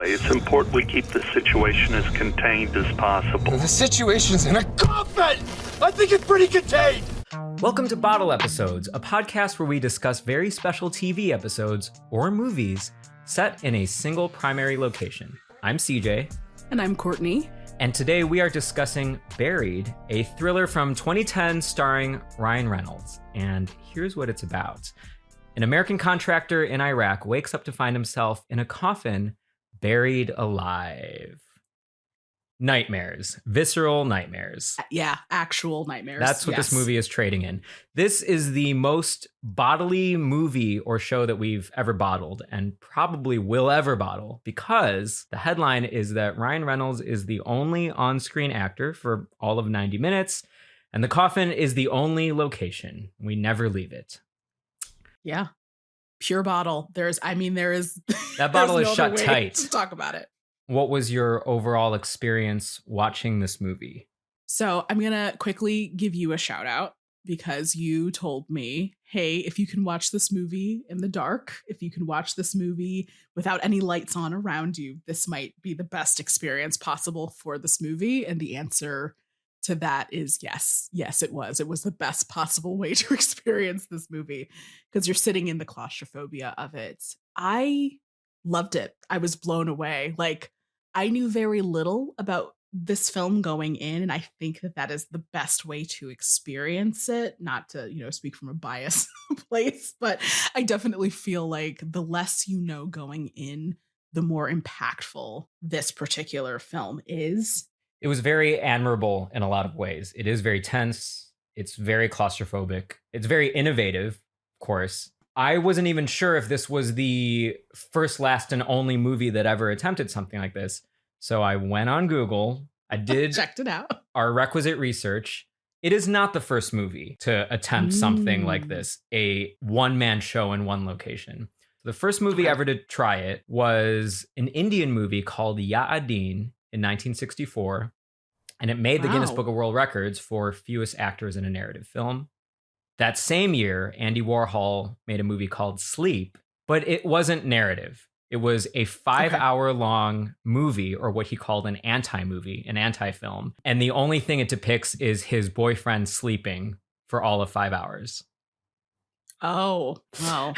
It's important we keep the situation as contained as possible. The situation's in a coffin! I think it's pretty contained! Welcome to Bottle Episodes, a podcast where we discuss very special TV episodes or movies set in a single primary location. I'm CJ. And I'm Courtney. And today we are discussing Buried, a thriller from 2010 starring Ryan Reynolds. And here's what it's about. An American contractor in Iraq wakes up to find himself in a coffin, buried alive. Nightmares. Visceral nightmares. Yeah, actual nightmares. That's what this movie is trading in. This is the most bodily movie or show that we've ever bottled and probably will ever bottle, because the headline is that Ryan Reynolds is the only on-screen actor for all of 90 minutes, and the coffin is the only location. We never leave it. Yeah. Pure bottle. There is that bottle is shut tight. To talk about it. What was your overall experience watching this movie? So I'm going to quickly give you a shout out because you told me, hey, if you can watch this movie in the dark, if you can watch this movie without any lights on around you, this might be the best experience possible for this movie. And the answer to that is yes. Yes, it was. It was the best possible way to experience this movie because you're sitting in the claustrophobia of it. I loved it. I was blown away. Like, I knew very little about this film going in, and I think that is the best way to experience it. Not to, speak from a biased place, but I definitely feel like the less you know going in, the more impactful this particular film is. It was very admirable in a lot of ways. It is very tense. It's very claustrophobic. It's very innovative, of course. I wasn't even sure if this was the first, last, and only movie that ever attempted something like this. So I went on Google. I did checked it out. Our requisite research. It is not the first movie to attempt something like this, a one-man show in one location. The first movie ever to try it was an Indian movie called Ya Adin in 1964, and it made the Guinness Book of World Records for fewest actors in a narrative film. That same year, Andy Warhol made a movie called Sleep, but it wasn't narrative. It was a 5-hour-long movie, or what he called an anti-movie, an anti-film. And the only thing it depicts is his boyfriend sleeping for all of 5 hours. Oh, well.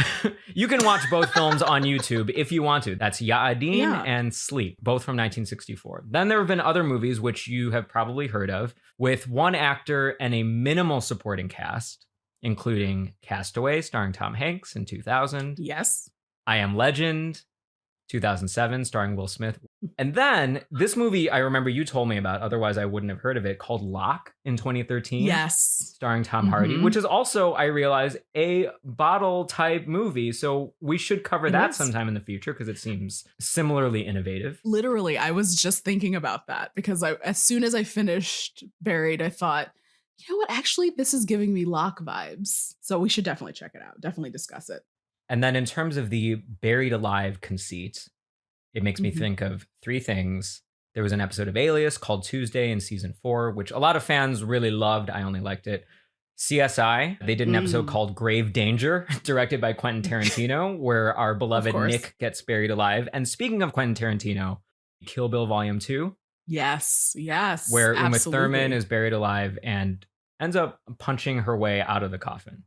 You can watch both films on YouTube if you want to. That's Ya Adin and Sleep, both from 1964. Then there have been other movies, which you have probably heard of, with one actor and a minimal supporting cast, including Castaway, starring Tom Hanks in 2000. Yes. I Am Legend, 2007, starring Will Smith. And then this movie I remember you told me about, otherwise I wouldn't have heard of it, called Locke in 2013. Yes. Starring Tom Hardy, which is also, I realize, a bottle type movie. So we should cover that sometime in the future because it seems similarly innovative. Literally, I was just thinking about that because as soon as I finished Buried, I thought, you know what? Actually, this is giving me Locke vibes. So we should definitely check it out. Definitely discuss it. And then in terms of the buried alive conceit, it makes me think of three things. There was an episode of Alias called Tuesday in season 4, which a lot of fans really loved. I only liked it. CSI, they did an episode called Grave Danger, directed by Quentin Tarantino, where our beloved Nick gets buried alive. And speaking of Quentin Tarantino, Kill Bill Volume 2. Yes. Where Uma absolutely. Thurman is buried alive and ends up punching her way out of the coffin.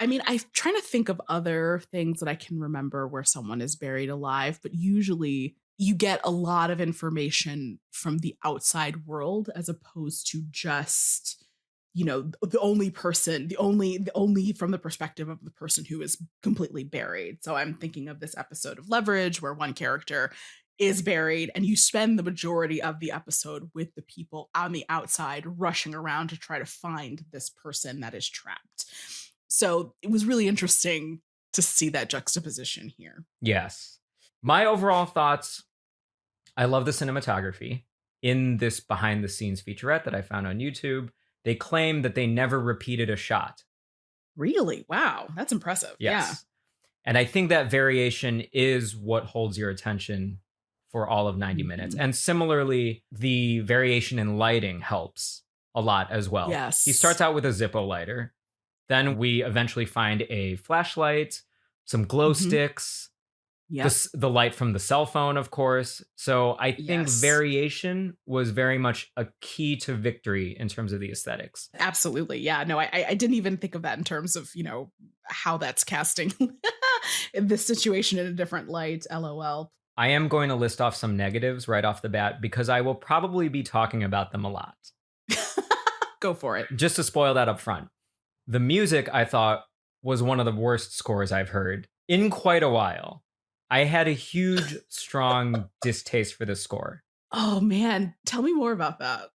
I mean, I'm trying to think of other things that I can remember where someone is buried alive, but usually you get a lot of information from the outside world as opposed to just, the only from the perspective of the person who is completely buried. So I'm thinking of this episode of Leverage where one character is buried and you spend the majority of the episode with the people on the outside rushing around to try to find this person that is trapped. So it was really interesting to see that juxtaposition here. Yes. My overall thoughts, I love the cinematography. In this behind the scenes featurette that I found on YouTube, they claim that they never repeated a shot. Really? Wow. That's impressive. Yes. Yeah. And I think that variation is what holds your attention for all of 90 minutes. And similarly, the variation in lighting helps a lot as well. Yes. He starts out with a Zippo lighter. Then we eventually find a flashlight, some glow sticks. Yeah. The light from the cell phone, of course. So I think Yes. variation was very much a key to victory in terms of the aesthetics. Absolutely. Yeah. No, I didn't even think of that in terms of, how that's casting this situation in a different light. LOL. I am going to list off some negatives right off the bat because I will probably be talking about them a lot. Go for it. Just to spoil that up front. The music, I thought, was one of the worst scores I've heard in quite a while. I had a huge, strong distaste for this score. Oh, man. Tell me more about that.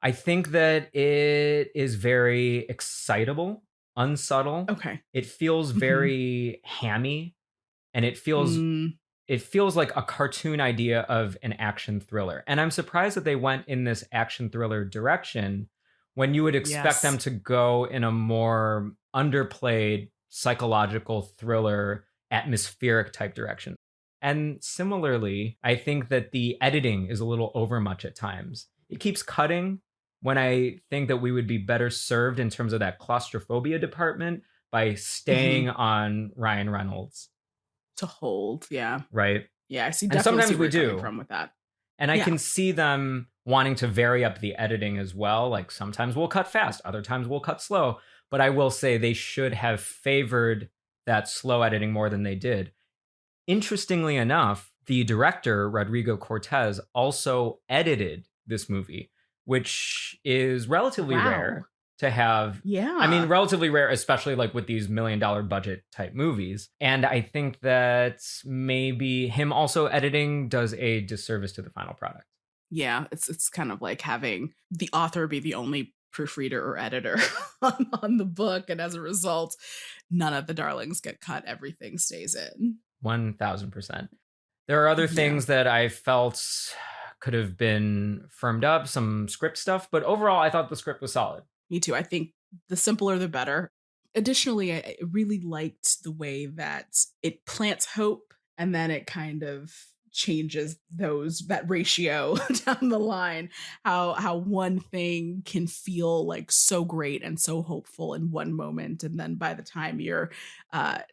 I think that it is very excitable, unsubtle. Okay. It feels very hammy, and it feels like a cartoon idea of an action thriller. And I'm surprised that they went in this action thriller direction when you would expect them to go in a more underplayed psychological thriller, atmospheric type direction. And similarly, I think that the editing is a little overmuch at times. It keeps cutting when I think that we would be better served in terms of that claustrophobia department by staying on Ryan Reynolds. To hold, yeah. Right? Yeah, I see. And Definitely sometimes see where we you're do. coming from with that. And I can see them wanting to vary up the editing as well. Like sometimes we'll cut fast, other times we'll cut slow. But I will say they should have favored that slow editing more than they did. Interestingly enough, the director, Rodrigo Cortez, also edited this movie, which is relatively rare to have. Yeah. I mean, relatively rare, especially like with these $1 million budget type movies. And I think that maybe him also editing does a disservice to the final product. Yeah, it's kind of like having the author be the only proofreader or editor on the book. And as a result, none of the darlings get cut. Everything stays in. 1000%. There are other things that I felt could have been firmed up, some script stuff, but overall, I thought the script was solid. Me too. I think the simpler, the better. Additionally, I really liked the way that it plants hope and then it kind of changes that ratio down the line. How one thing can feel like so great and so hopeful in one moment, and then by the time you're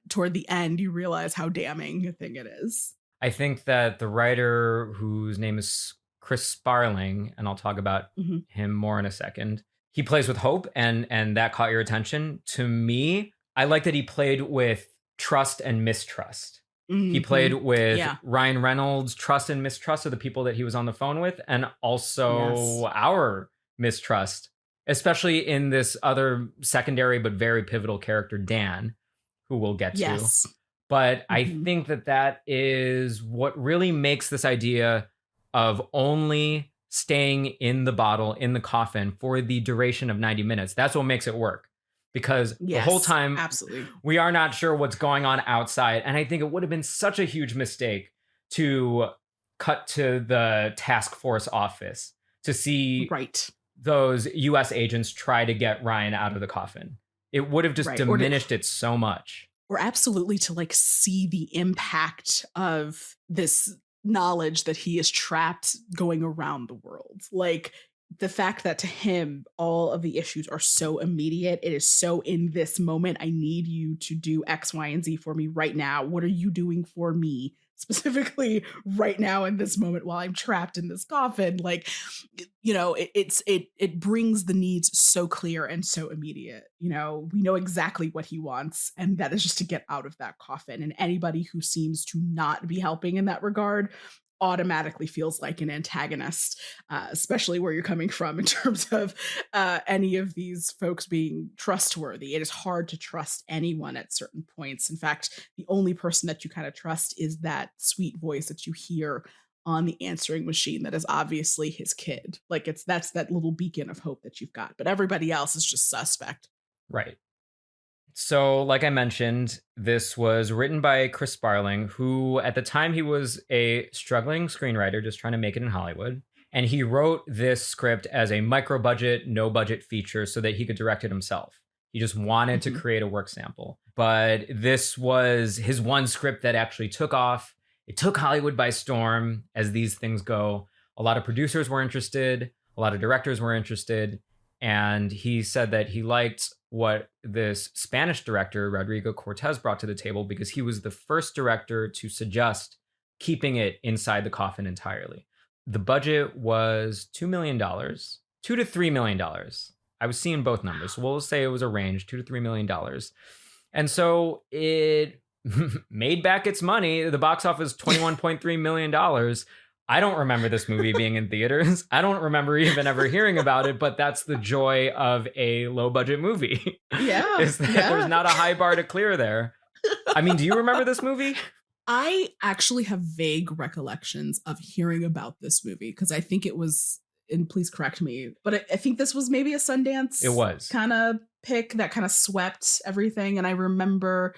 toward the end, you realize how damning a thing it is. I think that the writer, whose name is Chris Sparling, and I'll talk about him more in a second, he plays with hope, and that caught your attention. To me, I like that he played with trust and mistrust. He played with Ryan Reynolds' trust and mistrust of the people that he was on the phone with, and also our mistrust, especially in this other secondary but very pivotal character, Dan, who we'll get to. But I think that is what really makes this idea of only staying in the bottle, in the coffin for the duration of 90 minutes. That's what makes it work. Because the whole time, we are not sure what's going on outside. And I think it would have been such a huge mistake to cut to the task force office to see those US agents try to get Ryan out of the coffin. It would have just diminished it so much. Or absolutely to like see the impact of this knowledge that he is trapped going around the world. Like, the fact that to him, all of the issues are so immediate. It is so in this moment. I need you to do X, Y, and Z for me right now. What are you doing for me specifically right now in this moment while I'm trapped in this coffin? Like, it brings the needs so clear and so immediate. We know exactly what he wants, and that is just to get out of that coffin. And anybody who seems to not be helping in that regard automatically feels like an antagonist, especially where you're coming from in terms of any of these folks being trustworthy. It is hard to trust anyone at certain points. In fact, the only person that you kind of trust is that sweet voice that you hear on the answering machine that is obviously his kid. Like, that's that little beacon of hope that you've got. But everybody else is just suspect. Right. So, like I mentioned, this was written by Chris Sparling, who at the time he was a struggling screenwriter just trying to make it in Hollywood. And he wrote this script as a micro-budget, no-budget feature so that he could direct it himself. He just wanted to create a work sample. But this was his one script that actually took off. It took Hollywood by storm, as these things go. A lot of producers were interested. A lot of directors were interested. And he said that he liked what this Spanish director, Rodrigo Cortés, brought to the table because he was the first director to suggest keeping it inside the coffin entirely. The budget was $2 million, $2 to $3 million. I was seeing both numbers. So we'll say it was a range, $2 to $3 million. And so it made back its money. The box office, $21.3 million. I don't remember this movie being in theaters. I don't remember even ever hearing about it, but that's the joy of a low budget movie. Yeah. Is that there's not a high bar to clear there. I mean, do you remember this movie? I actually have vague recollections of hearing about this movie because I think it was, and please correct me, but I think this was maybe a Sundance kind of pick that kind of swept everything. And I remember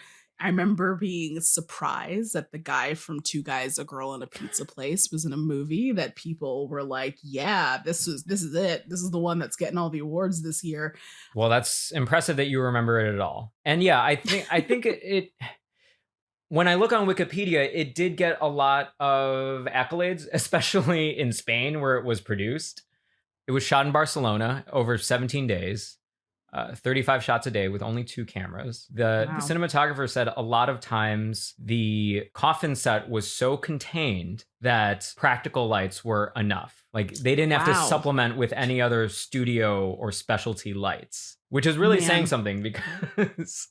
being surprised that the guy from Two Guys, a Girl, and a Pizza Place was in a movie that people were like, yeah, this is it. This is the one that's getting all the awards this year. Well, that's impressive that you remember it at all. And yeah, I think it when I look on Wikipedia, it did get a lot of accolades, especially in Spain where it was produced. It was shot in Barcelona over 17 days. 35 shots a day with only 2 cameras. The cinematographer said a lot of times the coffin set was so contained that practical lights were enough. Like they didn't have to supplement with any other studio or specialty lights, which is really saying something because,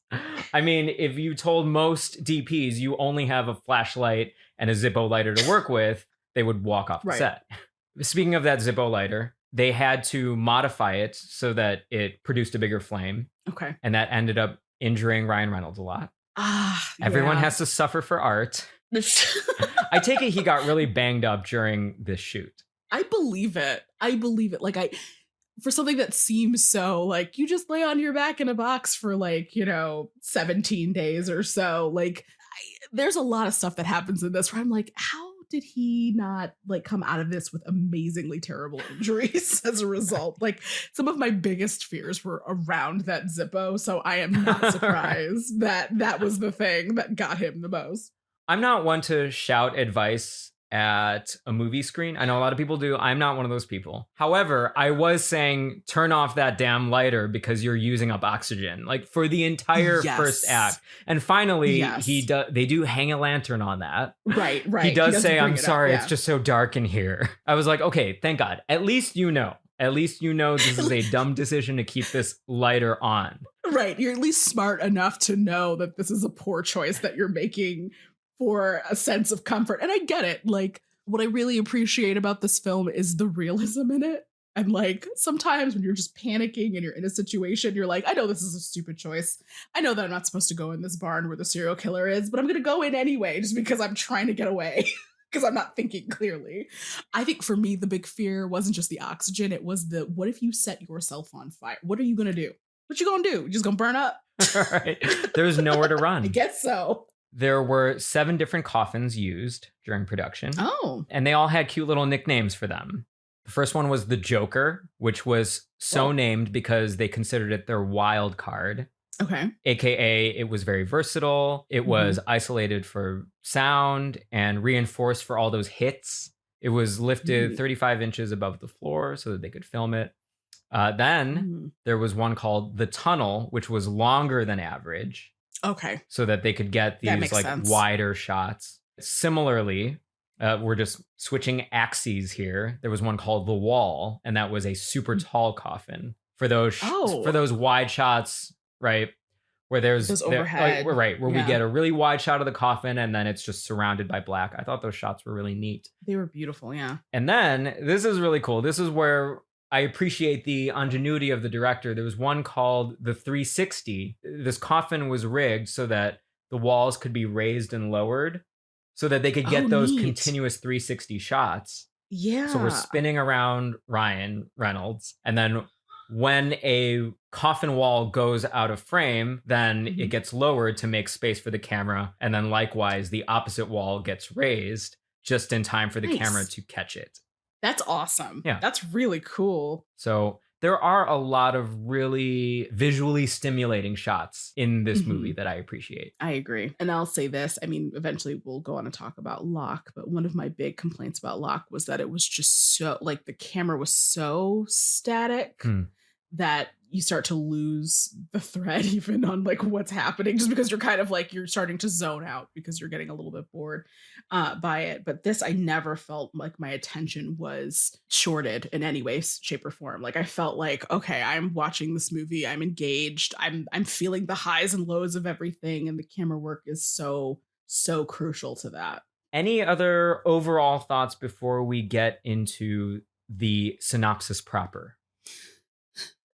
I mean, if you told most DPs you only have a flashlight and a Zippo lighter to work with, they would walk off the set. Speaking of that Zippo lighter, they had to modify it so that it produced a bigger flame. Okay. And that ended up injuring Ryan Reynolds a lot. Everyone has to suffer for art. I take it he got really banged up during this shoot. I believe it. Like for something that seems so like you just lay on your back in a box for 17 days or so. Like there's a lot of stuff that happens in this where I'm like, how did he not come out of this with amazingly terrible injuries as a result? Like some of my biggest fears were around that Zippo. So I am not surprised that was the thing that got him the most. I'm not one to shout advice at a movie screen. I know a lot of people do. I'm not one of those people. However, I was saying turn off that damn lighter because you're using up oxygen for the entire first act. And finally, they do hang a lantern on that. Right. He does say, I'm sorry, it's just so dark in here. I was like, okay, thank God. At least you know this is a dumb decision to keep this lighter on. Right. You're at least smart enough to know that this is a poor choice that you're making for a sense of comfort. And I get it. What I really appreciate about this film is the realism in it. And sometimes when you're just panicking and you're in a situation, you're like, I know this is a stupid choice. I know that I'm not supposed to go in this barn where the serial killer is, but I'm going to go in anyway, just because I'm trying to get away because I'm not thinking clearly. I think for me, the big fear wasn't just the oxygen. It was what if you set yourself on fire? What are you going to do? What you going to do? You just going to burn up? Right. There's nowhere to run. I guess so. There were 7 different coffins used during production. Oh. And they all had cute little nicknames for them. The first one was the Joker, which was so named because they considered it their wild card. Okay. AKA, it was very versatile. It was isolated for sound and reinforced for all those hits. It was lifted 35 inches above the floor so that they could film it. Then there was one called the Tunnel, which was longer than average. Okay. So that they could get these wider shots. Similarly, we're just switching axes here. There was one called the Wall, and that was a super tall coffin for those wide shots, right? Where there's those overhead, where we get a really wide shot of the coffin, and then it's just surrounded by black. I thought those shots were really neat. They were beautiful, yeah. And then this is really cool. This is where I appreciate the ingenuity of the director. There was one called the 360. This coffin was rigged so that the walls could be raised and lowered so that they could get those continuous 360 shots. Yeah. So we're spinning around Ryan Reynolds. And then when a coffin wall goes out of frame, then it gets lowered to make space for the camera. And then likewise, the opposite wall gets raised just in time for the camera to catch it. That's awesome. Yeah. That's really cool. So there are a lot of really visually stimulating shots in this movie that I appreciate. I agree. And I'll say this. I mean, eventually we'll go on to talk about Locke, but one of my big complaints about Locke was that it was just so, the camera was so static that you start to lose the thread even on like what's happening, just because you're kind of like you're starting to zone out because you're getting a little bit bored by it. But this, I never felt like my attention was shorted in any way, shape, or form. Like I felt like, okay, I'm watching this movie, I'm engaged, I'm feeling the highs and lows of everything, and the camera work is so crucial to that. Any other overall thoughts before we get into the synopsis proper?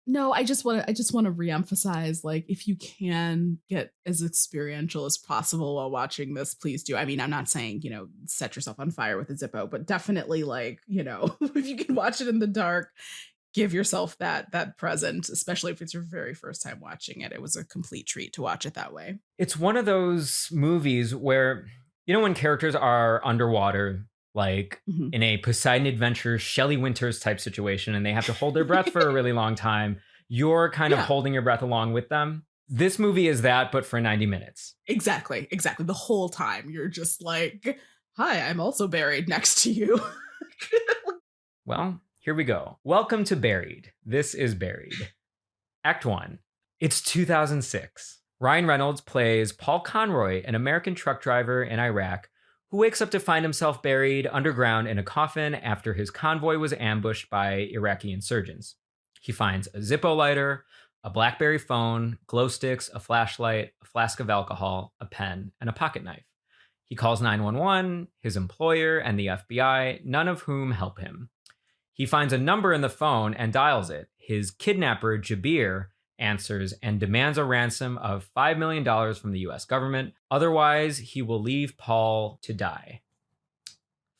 No, I just want to reemphasize, like, if you can get as experiential as possible while watching this, please do. I mean, I'm not saying, set yourself on fire with a Zippo, but definitely, like, if you can watch it in the dark, give yourself that present, especially if it's your very first time watching it. It was a complete treat to watch it that way. It's one of those movies where, when characters are underwater, like in a Poseidon Adventure, Shelley Winters type situation, and they have to hold their breath for a really long time, you're kind of holding your breath along with them. This movie is that, but for 90 minutes. Exactly. The whole time you're just like, hi, I'm also buried next to you. Well, here we go. Welcome to Buried. This is Buried. Act 1. It's 2006. Ryan Reynolds plays Paul Conroy, an American truck driver in Iraq, who wakes up to find himself buried underground in a coffin after his convoy was ambushed by Iraqi insurgents. He finds a Zippo lighter, a BlackBerry phone, glow sticks, a flashlight, a flask of alcohol, a pen, and a pocket knife. He calls 911, his employer, and the FBI, none of whom help him. He finds a number in the phone and dials it. His kidnapper, Jabir, answers and demands a ransom of $5 million from the US government. Otherwise, he will leave Paul to die.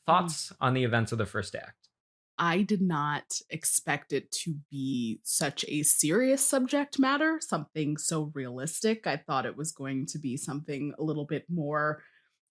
Thoughts on the events of the first act? I did not expect it to be such a serious subject matter, something so realistic. I thought it was going to be something a little bit more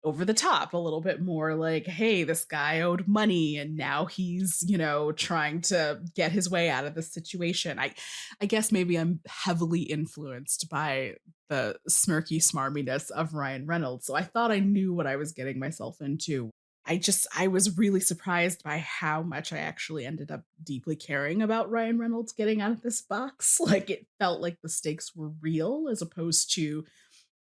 over the top, a little bit more like, hey, this guy owed money and now he's, trying to get his way out of the situation. I guess maybe I'm heavily influenced by the smirky smarminess of Ryan Reynolds. So I thought I knew what I was getting myself into. I was really surprised by how much I actually ended up deeply caring about Ryan Reynolds getting out of this box. Like, it felt like the stakes were real, as opposed to,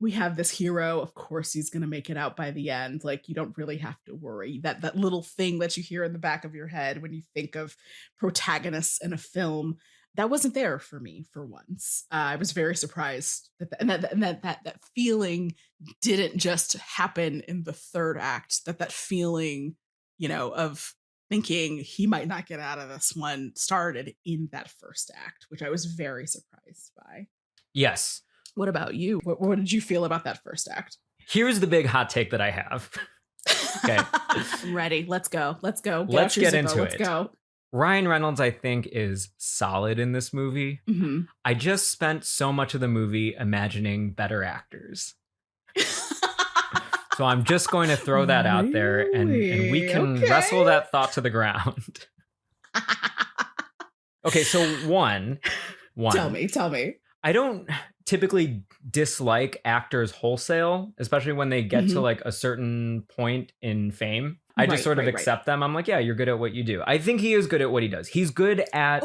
we have this hero, of course he's going to make it out by the end. Like, you don't really have to worry. That little thing that you hear in the back of your head when you think of protagonists in a film, that wasn't there for me for once. I was very surprised that feeling didn't just happen in the third act. That feeling, of thinking he might not get out of this one started in that first act, which I was very surprised by. Yes. What about you? What did you feel about that first act? Here's the big hot take that I have. Okay. I'm ready. Let's go. Let's get into it. Let's go. Ryan Reynolds, I think, is solid in this movie. Mm-hmm. I just spent so much of the movie imagining better actors. So I'm just going to throw that out there, and we can wrestle that thought to the ground. Okay, so one. Tell me. I don't typically dislike actors wholesale, especially when they get to like a certain point in fame. I just sort of accept them. I'm like, yeah, you're good at what you do. I think he is good at what he does. He's good at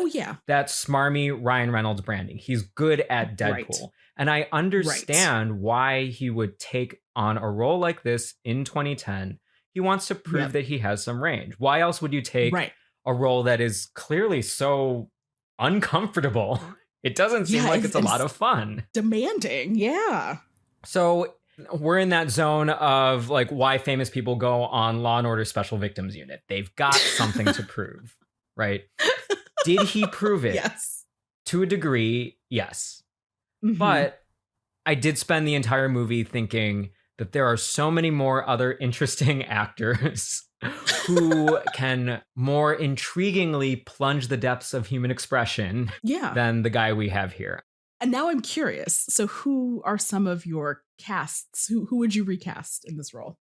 that smarmy Ryan Reynolds branding. He's good at Deadpool. Right. And I understand why he would take on a role like this in 2010. He wants to prove that he has some range. Why else would you take a role that is clearly so uncomfortable? It doesn't seem like it's a lot of fun. Demanding, yeah. So we're in that zone of like why famous people go on Law and Order Special Victims Unit. They've got something to prove, right? Did he prove it? Yes. To a degree, yes. Mm-hmm. But I did spend the entire movie thinking that there are so many more other interesting actors who can more intriguingly plunge the depths of human expression than the guy we have here. And now I'm curious. So who are some of your casts? Who would you recast in this role?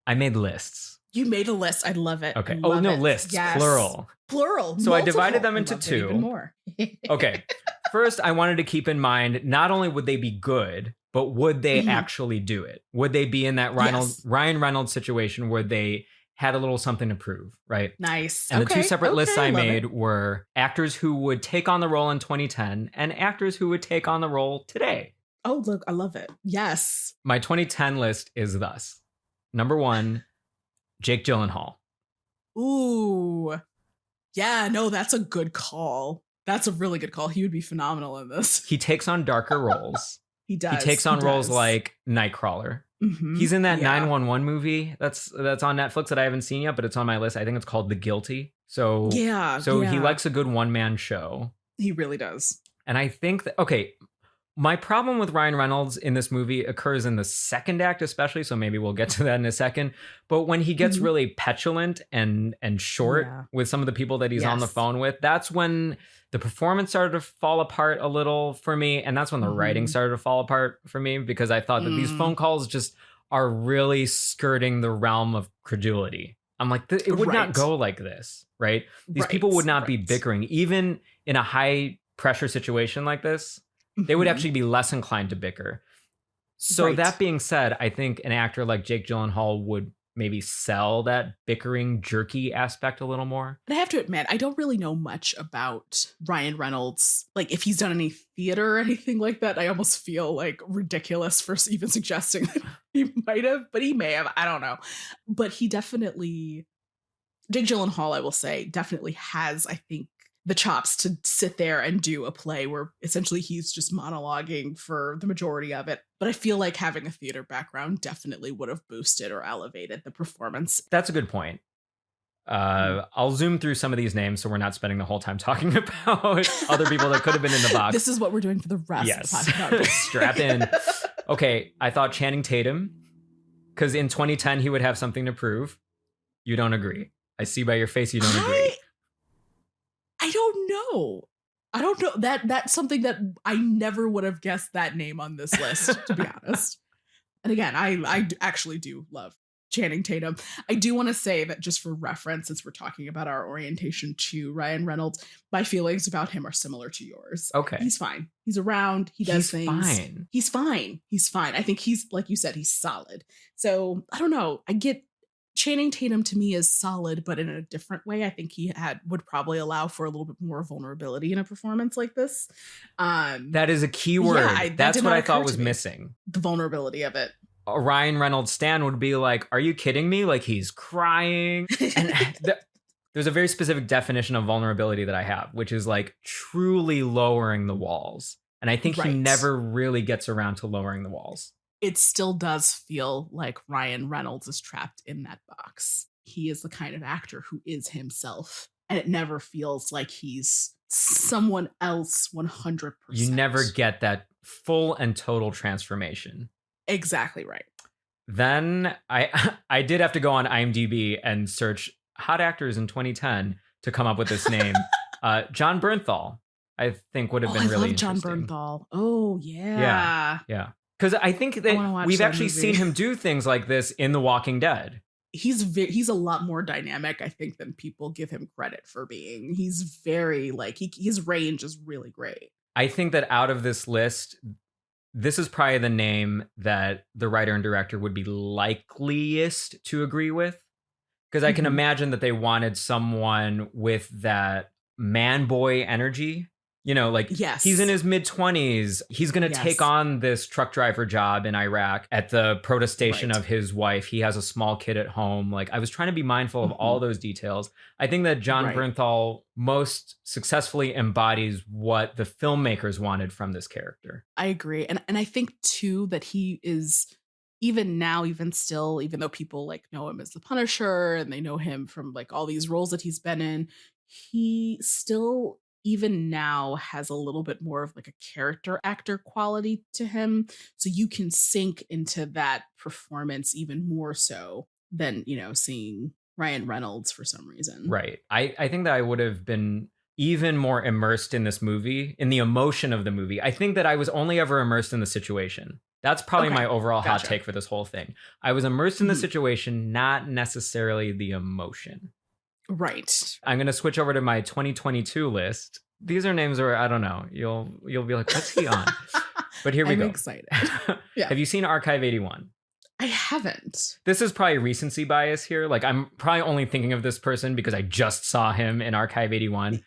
I made lists. You made a list. I love it. Okay. Lists. Yes. Plural. So multiple. I divided them into two. Even more. Okay. First, I wanted to keep in mind, not only would they be good, but would they actually do it? Would they be in that Ryan Reynolds situation where they had a little something to prove, right? Nice. And the two separate lists I love made it. were actors who would take on the role in 2010 and actors who would take on the role today. Oh, look, I love it. Yes. My 2010 list is thus. Number 1, Jake Gyllenhaal. Ooh. Yeah, no, that's a good call. That's a really good call. He would be phenomenal in this. He takes on darker roles. He does. He takes on roles does. like Nightcrawler. Mhm. He's in that Yeah. 911 movie that's on Netflix that I haven't seen yet, but it's on my list. I think it's called The Guilty. So he likes a good one-man show. He really does. And I think that, okay, my problem with Ryan Reynolds in this movie occurs in the second act, especially. So maybe we'll get to that in a second. But when he gets really petulant and short with some of the people that he's on the phone with, that's when the performance started to fall apart a little for me. And that's when the writing started to fall apart for me, because I thought that these phone calls just are really skirting the realm of credulity. I'm like, it would not go like this, right? These people would not be bickering. Even in a high pressure situation like this, they would actually be less inclined to bicker. So that being said, I think an actor like Jake Gyllenhaal would maybe sell that bickering, jerky aspect a little more. And I have to admit, I don't really know much about Ryan Reynolds. Like, if he's done any theater or anything like that, I almost feel like ridiculous for even suggesting that he might have, but he may have. I don't know. But he definitely, Jake Gyllenhaal, I will say, definitely has, I think, the chops to sit there and do a play where essentially he's just monologuing for the majority of it. But I feel like having a theater background definitely would have boosted or elevated the performance. That's a good point. I'll zoom through some of these names so we're not spending the whole time talking about other people that could have been in the box. This is what we're doing for the rest of the podcast. Strap in. Okay, I thought Channing Tatum, because in 2010 he would have something to prove. You don't agree. I see by your face you don't agree. I don't know. That's something that I never would have guessed that name on this list, to be honest. And again, I actually do love Channing Tatum. I do want to say that just for reference, since we're talking about our orientation to Ryan Reynolds, my feelings about him are similar to yours. Okay. He's fine. He's around. He does things. Fine. He's fine. He's fine. I think he's, like you said, he's solid. So I don't know. I get Channing Tatum to me is solid, but in a different way. I think he would probably allow for a little bit more vulnerability in a performance like this. That is a key word. That's what I thought was missing. The vulnerability of it. A Ryan Reynolds stan would be like, are you kidding me? Like, he's crying. And there's a very specific definition of vulnerability that I have, which is like truly lowering the walls. And I think he never really gets around to lowering the walls. It still does feel like Ryan Reynolds is trapped in that box. He is the kind of actor who is himself. And it never feels like he's someone else 100%. You never get that full and total transformation. Exactly right. Then I did have to go on IMDb and search hot actors in 2010 to come up with this name. John Bernthal, I think, would have been really interesting. John Bernthal. Oh, yeah. Yeah. Because I think that we've actually seen him do things like this in The Walking Dead. He's a lot more dynamic, I think, than people give him credit for being. He's very, like, his range is really great. I think that out of this list, this is probably the name that the writer and director would be likeliest to agree with. Because I can imagine that they wanted someone with that man boy energy. You know, like, he's in his mid-20s. He's going to take on this truck driver job in Iraq at the protestation of his wife. He has a small kid at home. Like, I was trying to be mindful of all those details. I think that John Bernthal most successfully embodies what the filmmakers wanted from this character. I agree. And I think, too, that he is, even now, even still, even though people, like, know him as the Punisher and they know him from, like, all these roles that he's been in, he still, even now, has a little bit more of like a character actor quality to him. So you can sink into that performance even more so than, you know, seeing Ryan Reynolds for some reason. Right. I think that I would have been even more immersed in this movie, in the emotion of the movie. I think that I was only ever immersed in the situation. That's probably my overall hot take for this whole thing. I was immersed in the situation, not necessarily the emotion. Right. I'm going to switch over to my 2022 list. These are names where, I don't know, you'll be like, what's he on? But here we go. I'm excited. Yeah. Have you seen Archive 81? I haven't. This is probably recency bias here. Like, I'm probably only thinking of this person because I just saw him in Archive 81.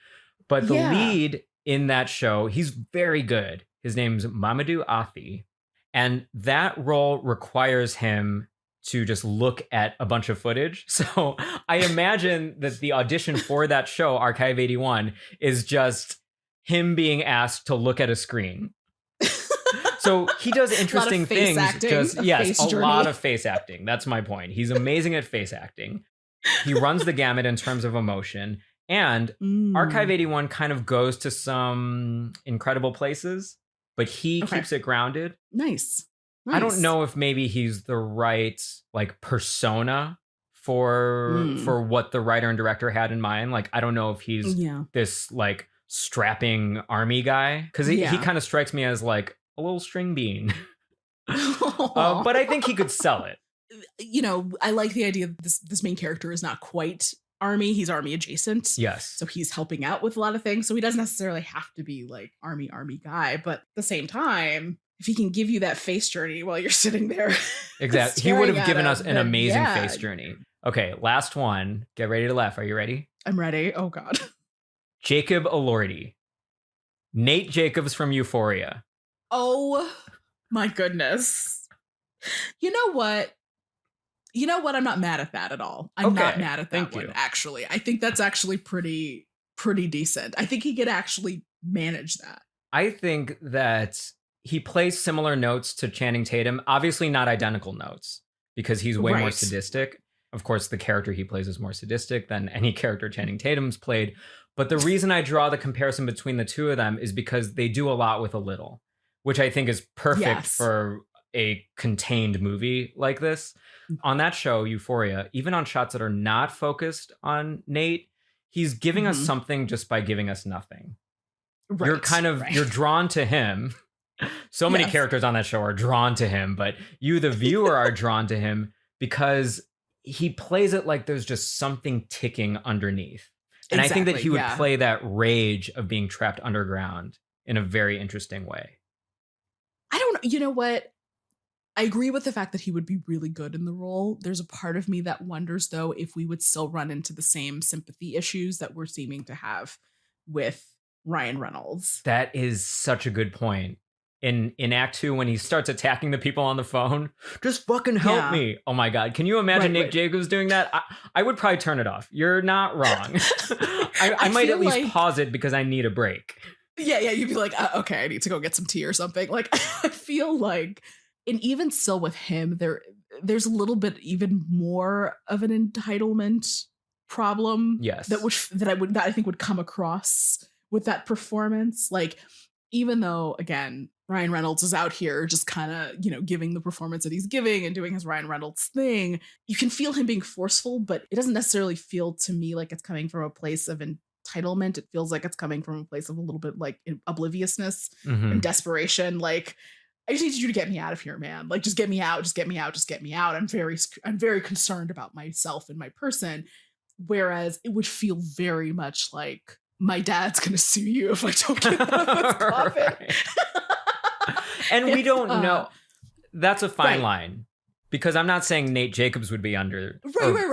But the lead in that show, he's very good. His name's Mamadou Athi. And that role requires him to just look at a bunch of footage. So I imagine that the audition for that show, Archive 81, is just him being asked to look at a screen. So he does interesting things. A lot of face acting. That's my point. He's amazing at face acting. He runs the gamut in terms of emotion. And Archive 81 kind of goes to some incredible places, but he keeps it grounded. Nice. I don't know if maybe he's the right like persona for what the writer and director had in mind. Like, I don't know if he's this like strapping army guy, because he kind of strikes me as like a little string bean. But I think he could sell it. You know, I like the idea that this main character is not quite army. He's army adjacent. Yes. So he's helping out with a lot of things. So he doesn't necessarily have to be like army guy. But at the same time, if he can give you that face journey while you're sitting there. Exactly. He would have given us an amazing face journey. Okay, last one. Get ready to laugh. Are you ready? I'm ready. Oh, God. Jacob Elordi. Nate Jacobs from Euphoria. Oh, my goodness. You know what? I'm not mad at that at all. I'm not mad at that one, actually. I think that's actually pretty decent. I think he could actually manage that. I think that he plays similar notes to Channing Tatum. Obviously not identical notes, because he's way more sadistic. Of course, the character he plays is more sadistic than any character Channing Tatum's played. But the reason I draw the comparison between the two of them is because they do a lot with a little, which I think is perfect for a contained movie like this. On that show, Euphoria, even on shots that are not focused on Nate, he's giving us something just by giving us nothing. You're you're drawn to him. So many characters on that show are drawn to him, but you, the viewer, are drawn to him because he plays it like there's just something ticking underneath. And I think that he would play that rage of being trapped underground in a very interesting way. I don't know. You know what? I agree with the fact that he would be really good in the role. There's a part of me that wonders, though, if we would still run into the same sympathy issues that we're seeming to have with Ryan Reynolds. That is such a good point. In Act 2, when he starts attacking the people on the phone, just fucking help me. Oh my God. Can you imagine Nate Jacobs doing that? I would probably turn it off. You're not wrong. I might at least pause it because I need a break. Yeah. You'd be like, okay, I need to go get some tea or something. Like, I feel like, and even still with him, there's a little bit even more of an entitlement problem. Yes. That I think would come across with that performance. Like, even though, again, Ryan Reynolds is out here just kind of, giving the performance that he's giving and doing his Ryan Reynolds thing, you can feel him being forceful, but it doesn't necessarily feel to me like it's coming from a place of entitlement. It feels like it's coming from a place of a little bit like obliviousness and desperation. Like, I just need you to get me out of here, man. Like, just get me out, just get me out, just get me out. I'm very concerned about myself and my person. Whereas it would feel very much like, my dad's gonna sue you if I don't get out of this coffin. And we don't know. That's a fine line, because I'm not saying Nate Jacobs would be under.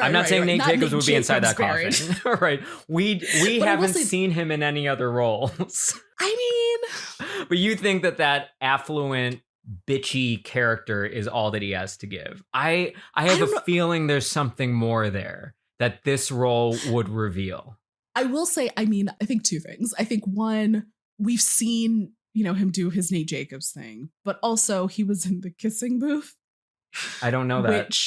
I'm not saying Nate Jacobs would be inside that coffin. Right. We haven't seen him in any other roles. I mean, but you think that affluent, bitchy character is all that he has to give. I have a feeling there's something more there that this role would reveal. I will say, I think two things. I think one, we've seen, him do his Nate Jacobs thing, but also he was in the Kissing Booth. I don't know that.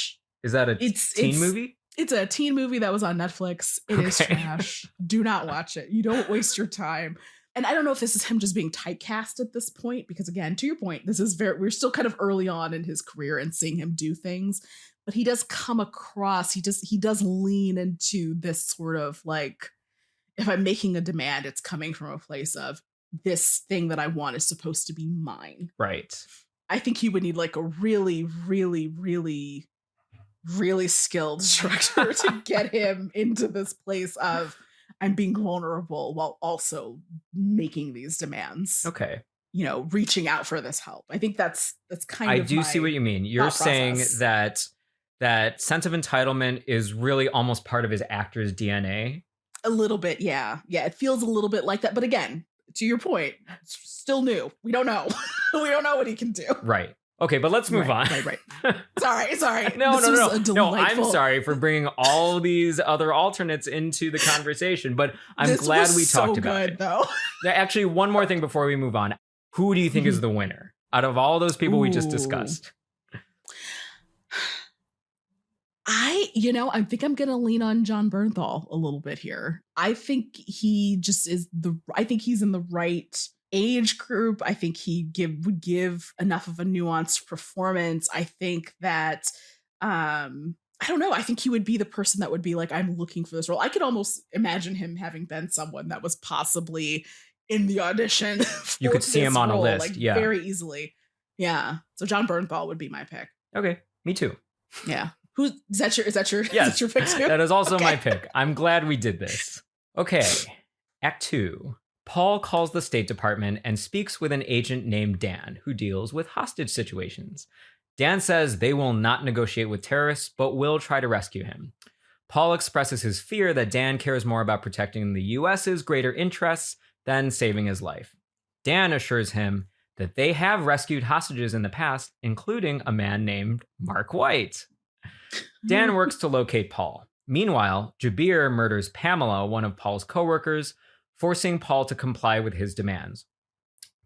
Is that a teen movie? It's a teen movie that was on Netflix. It is trash. Do not watch it. You don't waste your time. And I don't know if this is him just being typecast at this point, because again, to your point, we're still kind of early on in his career and seeing him do things, but he does come across, he does lean into this sort of like, if I'm making a demand, it's coming from a place of this thing that I want is supposed to be mine. Right. I think he would need like a really, really, really, really skilled director to get him into this place of I'm being vulnerable while also making these demands. Okay. reaching out for this help. I think that's kind I of do see what you mean. You're saying process. that sense of entitlement is really almost part of his actor's DNA. A little bit, yeah. Yeah, it feels a little bit like that. But again, to your point, it's still new. We don't know. We don't know what he can do. Right. Okay, but let's move on. Right. Sorry. No. I'm sorry for bringing all these other alternates into the conversation, but I'm glad we talked about it. Though. Actually, one more thing before we move on. Who do you think is the winner out of all those people we just discussed? I think I'm going to lean on John Bernthal a little bit here. I think he just I think he's in the right age group. I think he would give enough of a nuanced performance. I think that, I don't know. I think he would be the person that would be like, I'm looking for this role. I could almost imagine him having been someone that was possibly in the audition. You could see him on a list. Like, very easily. Yeah. So John Bernthal would be my pick. Okay. Me too. Yeah. Is that your yes, your pick too? That is also my pick. I'm glad we did this. Okay. Act 2. Paul calls the State Department and speaks with an agent named Dan who deals with hostage situations. Dan says they will not negotiate with terrorists, but will try to rescue him. Paul expresses his fear that Dan cares more about protecting the U.S.'s greater interests than saving his life. Dan assures him that they have rescued hostages in the past, including a man named Mark White. Dan works to locate Paul. Meanwhile, Jabir murders Pamela, one of Paul's coworkers, forcing Paul to comply with his demands.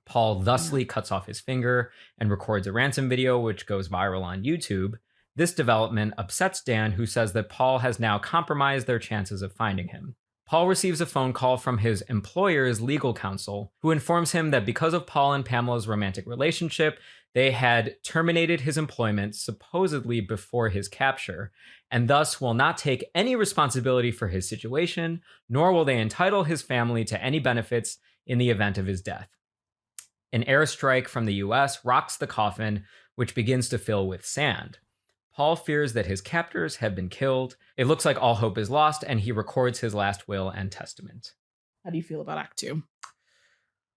Paul thusly cuts off his finger and records a ransom video, which goes viral on YouTube. This development upsets Dan, who says that Paul has now compromised their chances of finding him. Paul receives a phone call from his employer's legal counsel, who informs him that because of Paul and Pamela's romantic relationship, they had terminated his employment supposedly before his capture, and thus will not take any responsibility for his situation, nor will they entitle his family to any benefits in the event of his death. An airstrike from the US rocks the coffin, which begins to fill with sand. Paul fears that his captors have been killed. It looks like all hope is lost, and he records his last will and testament. How do you feel about Act 2?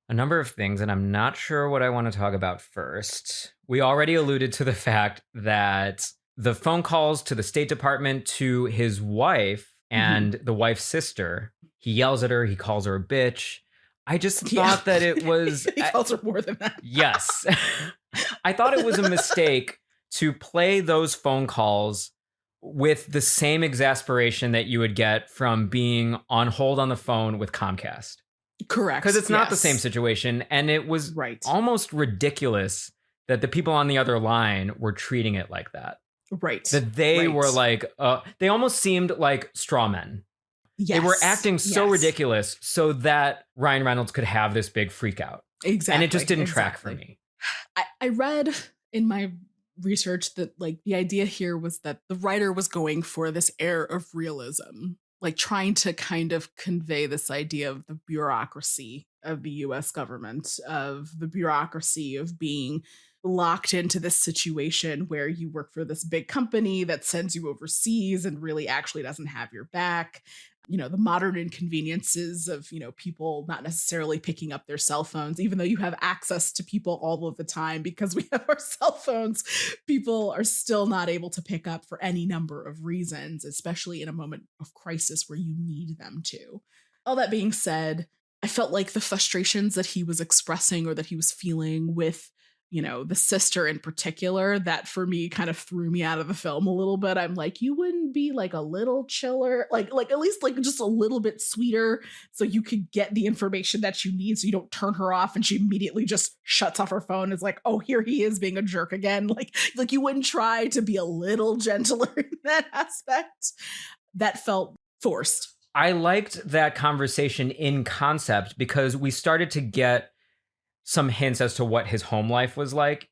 A number of things, and I'm not sure what I want to talk about first. We already alluded to the fact that the phone calls to the State Department to his wife and the wife's sister, he yells at her, he calls her a bitch. I just thought that it was... He calls her more than that. Yes. I thought it was a mistake to play those phone calls with the same exasperation that you would get from being on hold on the phone with Comcast. Correct. Because it's not the same situation. And it was almost ridiculous that the people on the other line were treating it like that. Right. That they were like, they almost seemed like straw men. Yes. They were acting so ridiculous so that Ryan Reynolds could have this big freak out. Exactly. And it just didn't track for me. I read in my research that like the idea here was that the writer was going for this air of realism, like trying to kind of convey this idea of the bureaucracy of the US government, of the bureaucracy of being locked into this situation where you work for this big company that sends you overseas and really actually doesn't have your back. You know, the modern inconveniences of, people not necessarily picking up their cell phones, even though you have access to people all of the time because we have our cell phones, people are still not able to pick up for any number of reasons, especially in a moment of crisis where you need them to. All that being said, I felt like the frustrations that he was expressing or that he was feeling with the sister in particular, that for me kind of threw me out of the film a little bit. I'm like, you wouldn't be like a little chiller, like at least like just a little bit sweeter so you could get the information that you need so you don't turn her off and she immediately just shuts off her phone and is like, oh, here he is being a jerk again. Like you wouldn't try to be a little gentler in that aspect. That felt forced. I liked that conversation in concept because we started to get some hints as to what his home life was like.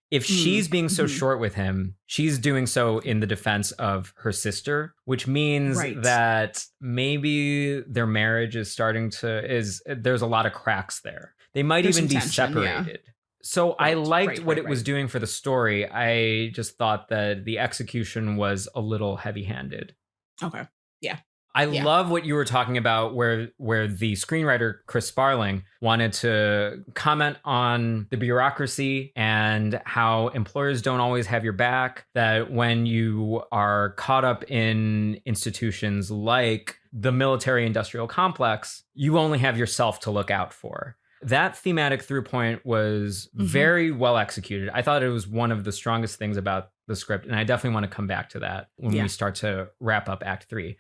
If she's being so short with him, she's doing so in the defense of her sister, which means that maybe their marriage is there's a lot of cracks there. They might even be separated. Yeah. So I liked what it was doing for the story. I just thought that the execution was a little heavy-handed. Okay. Yeah. I love what you were talking about where the screenwriter Chris Sparling wanted to comment on the bureaucracy and how employers don't always have your back, that when you are caught up in institutions like the military industrial complex, you only have yourself to look out for. That thematic through point was very well executed. I thought it was one of the strongest things about the script, and I definitely want to come back to that when we start to wrap up Act 3.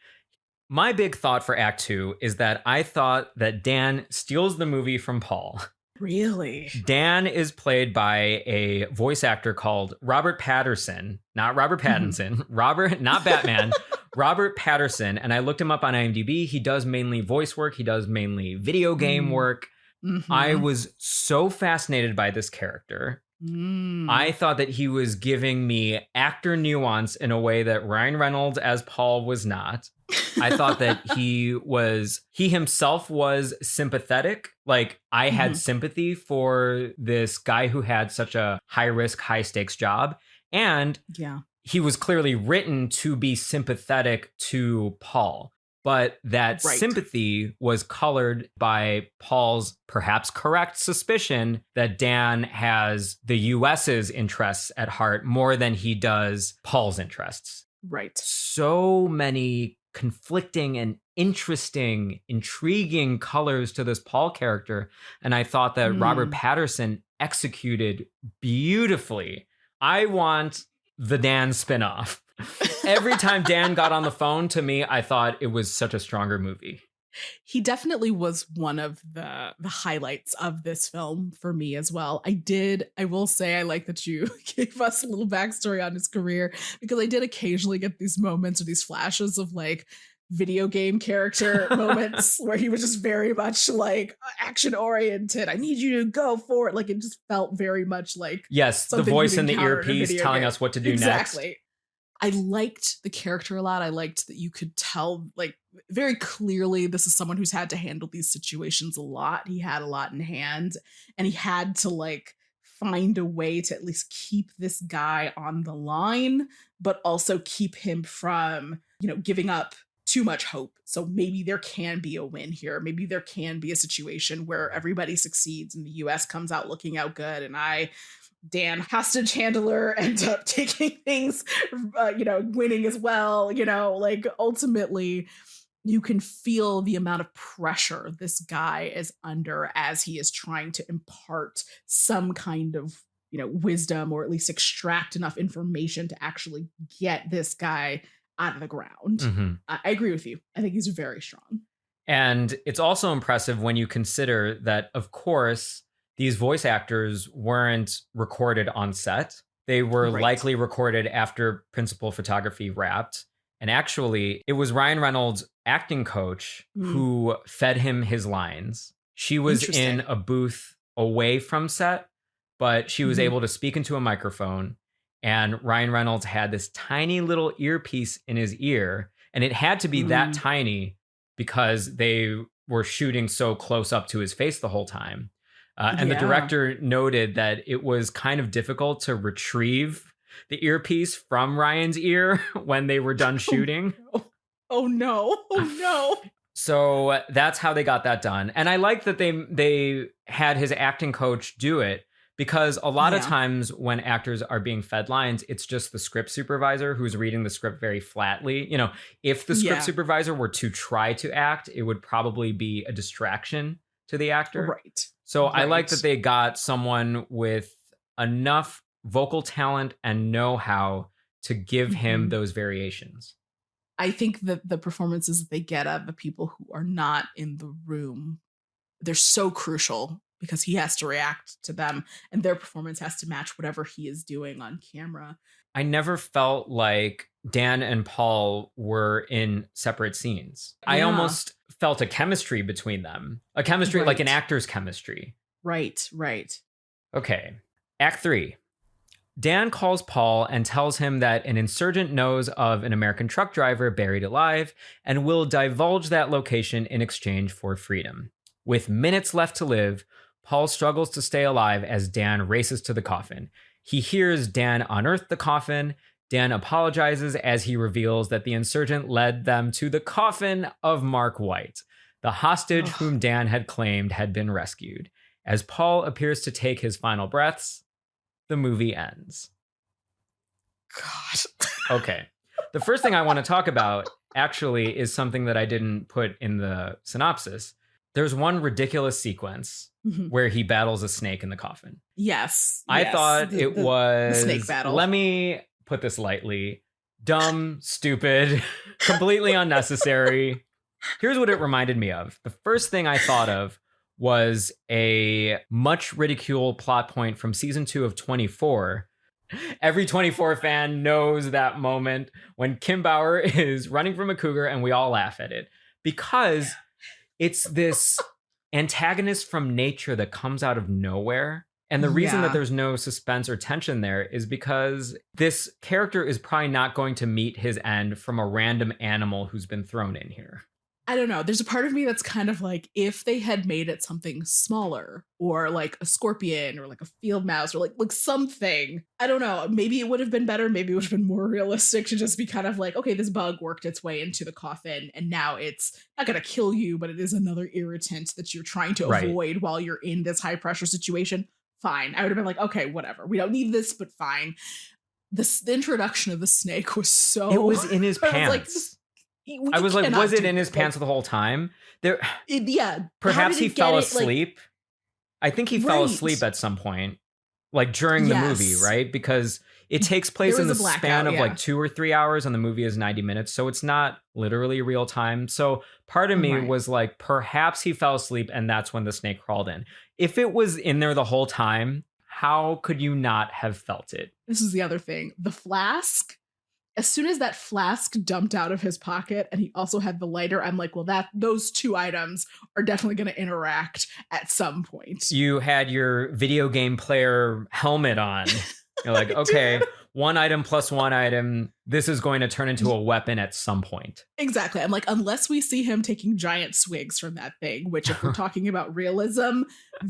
My big thought for Act 2 is that I thought that Dan steals the movie from Paul. Really? Dan is played by a voice actor called Robert Patterson, not Robert Pattinson, not Batman, Robert Patterson. And I looked him up on IMDb. He does mainly voice work. He does mainly video game work. I was so fascinated by this character. I thought that he was giving me actor nuance in a way that Ryan Reynolds as Paul was not. I thought that he himself was sympathetic. Like, I had sympathy for this guy who had such a high risk, high stakes job. And he was clearly written to be sympathetic to Paul. But that sympathy was colored by Paul's perhaps correct suspicion that Dan has the US's interests at heart more than he does Paul's interests. Right. So many conflicting and interesting, intriguing colors to this Paul character. And I thought that Robert Patterson executed beautifully. I want the Dan spinoff. Every time Dan got on the phone to me, I thought it was such a stronger movie. He definitely was one of the highlights of this film for me as well. I will say I like that you gave us a little backstory on his career, because I did occasionally get these moments or these flashes of like video game character moments where he was just very much like action oriented. I need you to go for it. Like, it just felt very much like, yes, the voice in the earpiece telling us what to do next. Exactly. I liked the character a lot. I liked that you could tell, like, very clearly this is someone who's had to handle these situations a lot. He had a lot in hand, and he had to, like, find a way to at least keep this guy on the line, but also keep him from, giving up too much hope. So maybe there can be a win here. Maybe there can be a situation where everybody succeeds and the US comes out looking out good, and Dan hostage handler ends up taking things, winning as well. Like, ultimately you can feel the amount of pressure this guy is under as he is trying to impart some kind of, wisdom, or at least extract enough information to actually get this guy out of the ground. I agree with you. I think he's very strong. And it's also impressive when you consider that, of course, these voice actors weren't recorded on set. They were likely recorded after principal photography wrapped. And actually, it was Ryan Reynolds' acting coach who fed him his lines. She was in a booth away from set, but she was able to speak into a microphone. And Ryan Reynolds had this tiny little earpiece in his ear. And it had to be that tiny because they were shooting so close up to his face the whole time. And the director noted that it was kind of difficult to retrieve the earpiece from Ryan's ear when they were done shooting. Oh no. So that's how they got that done. And I like that they had his acting coach do it, because a lot of times when actors are being fed lines, it's just the script supervisor who's reading the script very flatly. If the script supervisor were to try to act, it would probably be a distraction to the actor. Right. So I like that they got someone with enough vocal talent and know-how to give him those variations. I think that the performances that they get of the people who are not in the room, they're so crucial, because he has to react to them and their performance has to match whatever he is doing on camera. I never felt like Dan and Paul were in separate scenes. I almost felt a chemistry between them. A chemistry, like an actor's chemistry. Right. Okay. Act 3. Dan calls Paul and tells him that an insurgent knows of an American truck driver buried alive and will divulge that location in exchange for freedom. With minutes left to live, Paul struggles to stay alive as Dan races to the coffin. He hears Dan unearth the coffin. Dan apologizes as he reveals that the insurgent led them to the coffin of Mark White. The hostage whom Dan had claimed had been rescued. As Paul appears to take his final breaths, the movie ends. God. Okay. The first thing I want to talk about actually is something that I didn't put in the synopsis. There's one ridiculous sequence where he battles a snake in the coffin. Yes. I thought it was... the snake battle. Let me put this lightly. Dumb, stupid, completely unnecessary. Here's what it reminded me of. The first thing I thought of was a much ridiculed plot point from season 2 of 24. Every 24 fan knows that moment when Kim Bauer is running from a cougar and we all laugh at it because it's this antagonist from nature that comes out of nowhere. And the reason that there's no suspense or tension there is because this character is probably not going to meet his end from a random animal who's been thrown in here. I don't know. There's a part of me that's kind of like, if they had made it something smaller or like a scorpion or like a field mouse or like something, I don't know. Maybe it would have been better. Maybe it would have been more realistic to just be kind of like, okay, this bug worked its way into the coffin and now it's not going to kill you, but it is another irritant that you're trying to avoid while you're in this high pressure situation. Fine. I would have been like, okay, whatever. We don't need this, but fine. The introduction of the snake was so... It was in his pants. I was like, was it in his pants the whole time? Perhaps he fell asleep. I think he fell asleep at some point, like during the movie, right? Because it takes place in the span of like 2 or 3 hours and the movie is 90 minutes. So it's not literally real time. So part of me was like, perhaps he fell asleep and that's when the snake crawled in. If it was in there the whole time, how could you not have felt it? This is the other thing. The flask. As soon as that flask dumped out of his pocket and he also had the lighter, I'm like, well, those two items are definitely going to interact at some point. You had your video game player helmet on. You're like, okay, one item plus one item. This is going to turn into a weapon at some point. Exactly. I'm like, unless we see him taking giant swigs from that thing, which if we're talking about realism,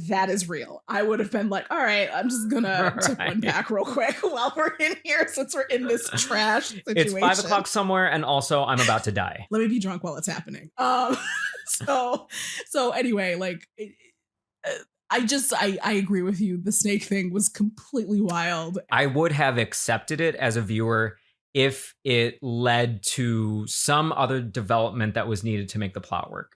that is real. I would have been like, all right, I'm just going to tip one back real quick while we're in here since we're in this trash situation. It's 5 o'clock somewhere and also I'm about to die. Let me be drunk while it's happening. So anyway, like... I agree with you. The snake thing was completely wild. I would have accepted it as a viewer if it led to some other development that was needed to make the plot work.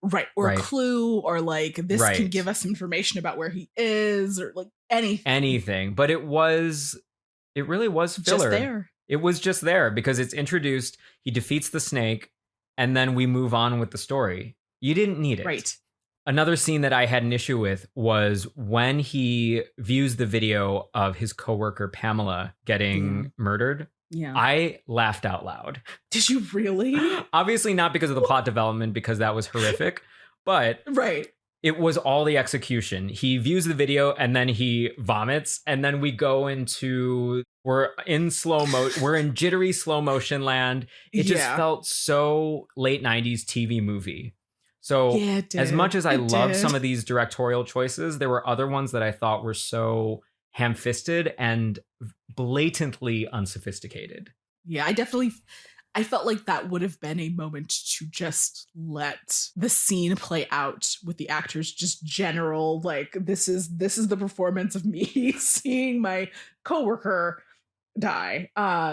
Right. Or a clue, or like this can give us information about where he is, or like anything. Anything. But it really was filler. Just there. It was just there because it's introduced, he defeats the snake, and then we move on with the story. You didn't need it. Right. Another scene that I had an issue with was when he views the video of his coworker Pamela getting murdered. Yeah. I laughed out loud. Did you really? Obviously not because of the plot development, because that was horrific, but it was all the execution. He views the video and then he vomits, and then we go into, we're in jittery slow motion land. It just felt so late 90s TV movie. So as much as I love some of these directorial choices, there were other ones that I thought were so ham-fisted and blatantly unsophisticated. Yeah, I felt like that would have been a moment to just let the scene play out with the actors, just general, like, this is the performance of me seeing my coworker die.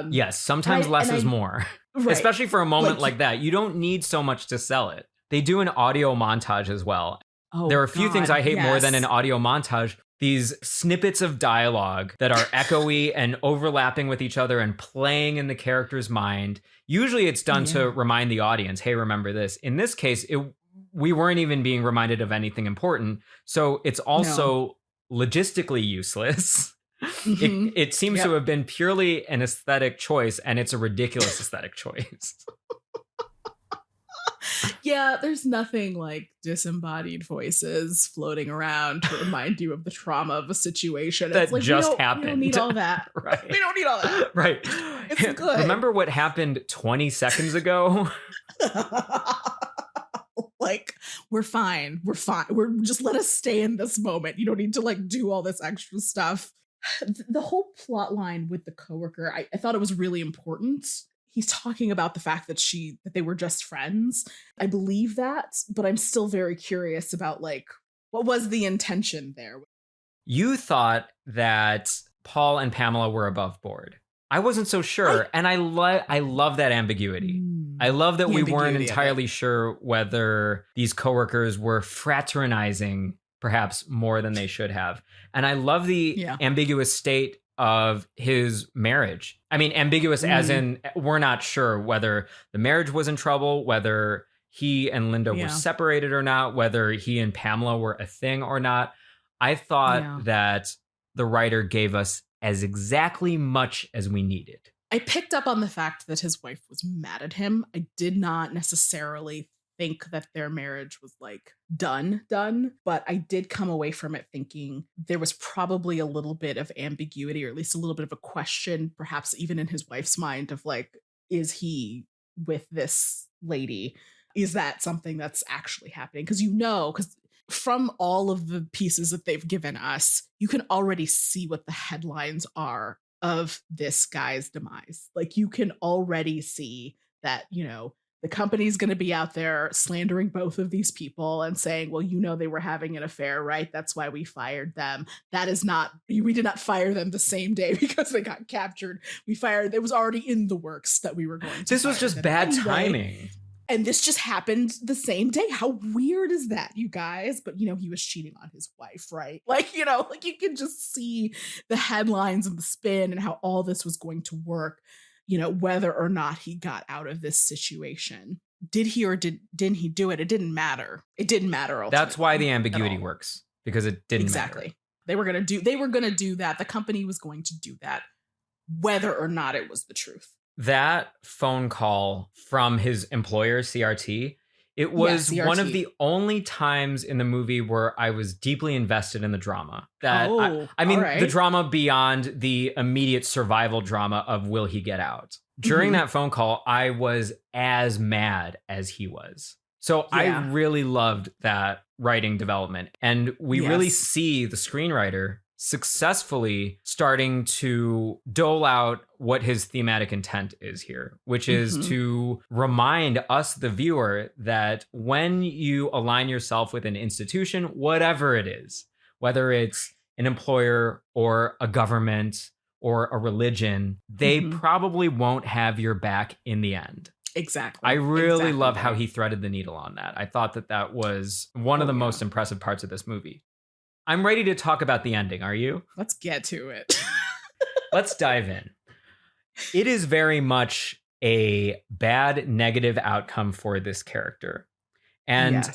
Yes, sometimes less is more, especially for a moment like that. You don't need so much to sell it. They do an audio montage as well. There are a few things I hate more than an audio montage. These snippets of dialogue that are echoey and overlapping with each other and playing in the character's mind. Usually it's done to remind the audience, hey, remember this. In this case, we weren't even being reminded of anything important. So it's also logistically useless. It seems to have been purely an aesthetic choice, and it's a ridiculous aesthetic choice. Yeah, there's nothing like disembodied voices floating around to remind you of the trauma of a situation. That like, just happened. We don't need all that. We don't need all that. Right. It's good. Remember what happened 20 seconds ago? Like, we're fine. We're just let us stay in this moment. You don't need to like do all this extra stuff. the whole plot line with the coworker, I thought it was really important. He's talking about the fact that they were just friends. I believe that, but I'm still very curious about like what was the intention there. You thought that Paul and Pamela were above board. I wasn't so sure, and I love that ambiguity. I love that we weren't entirely sure whether these coworkers were fraternizing perhaps more than they should have. And I love the ambiguous state of his marriage. I mean, ambiguous as in we're not sure whether the marriage was in trouble, whether he and Linda were separated or not, whether he and Pamela were a thing or not. I thought that the writer gave us as exactly much as we needed. I picked up on the fact that his wife was mad at him. I did not necessarily think that their marriage was like done, but I did come away from it thinking there was probably a little bit of ambiguity, or at least a little bit of a question, perhaps even in his wife's mind, of like, is he with this lady? Is that something that's actually happening? Because from all of the pieces that they've given us, you can already see what the headlines are of this guy's demise. Like, you can already see that, the company's going to be out there slandering both of these people and saying, well, they were having an affair, right? That's why we fired them. We did not fire them the same day because they got captured. It was already in the works that we were going to. This was just bad timing. And this just happened the same day. How weird is that, you guys? But, he was cheating on his wife, right? Like, you can just see the headlines and the spin and how all this was going to work, whether or not he got out of this situation. Did he or didn't he do it? It didn't matter. It didn't matter. That's why the ambiguity works, because it didn't matter. They were going to do that. The company was going to do that, whether or not it was the truth. That phone call from his employer, CRT, it was one of the only times in the movie where I was deeply invested in the drama. The drama beyond the immediate survival drama of will he get out. During that phone call, I was as mad as he was. So I really loved that writing development. And we really see the screenwriter successfully starting to dole out what his thematic intent is here, which is to remind us, the viewer, that when you align yourself with an institution, whatever it is, whether it's an employer or a government or a religion, they probably won't have your back in the end. Exactly. I really love how he threaded the needle on that. I thought that was one of the most impressive parts of this movie. I'm ready to talk about the ending. Are you? Let's get to it. Let's dive in. It is very much a bad, negative outcome for this character. And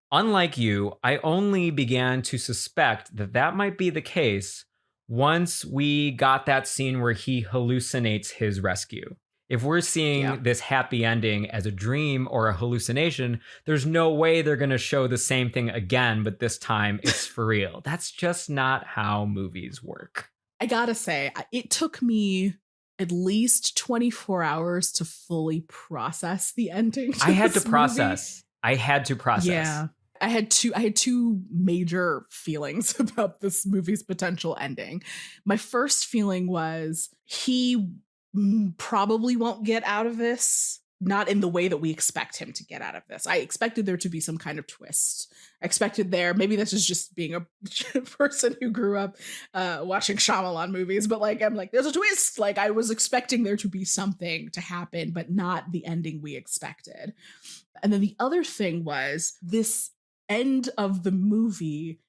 unlike you, I only began to suspect that might be the case once we got that scene where he hallucinates his rescue. If we're seeing this happy ending as a dream or a hallucination, there's no way they're going to show the same thing again, but this time it's for real. That's just not how movies work. I gotta say, it took me at least 24 hours to fully process the ending. I had to process. Yeah. I had two major feelings about this movie's potential ending. My first feeling was he probably won't get out of this, not in the way that we expect him to get out of this. I expected there to be some kind of twist. I expected maybe this is just being a person who grew up watching Shyamalan movies, but I'm like, there's a twist. Like, I was expecting there to be something to happen, but not the ending we expected. And then the other thing was this end of the movie.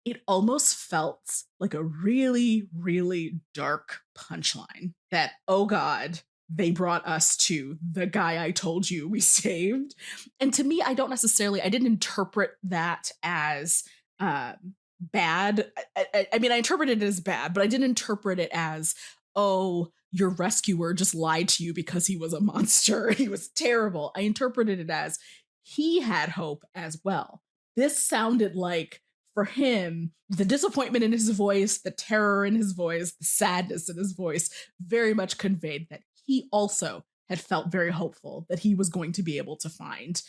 It almost felt like a really, really dark punchline that, oh God, they brought us to the guy I told you we saved. And to me, I didn't interpret that as bad. I mean, I interpreted it as bad, but I didn't interpret it as, oh, your rescuer just lied to you because he was a monster. He was terrible. I interpreted it as he had hope as well. This sounded like, for him, the disappointment in his voice, the terror in his voice, the sadness in his voice very much conveyed that he also had felt very hopeful that he was going to be able to find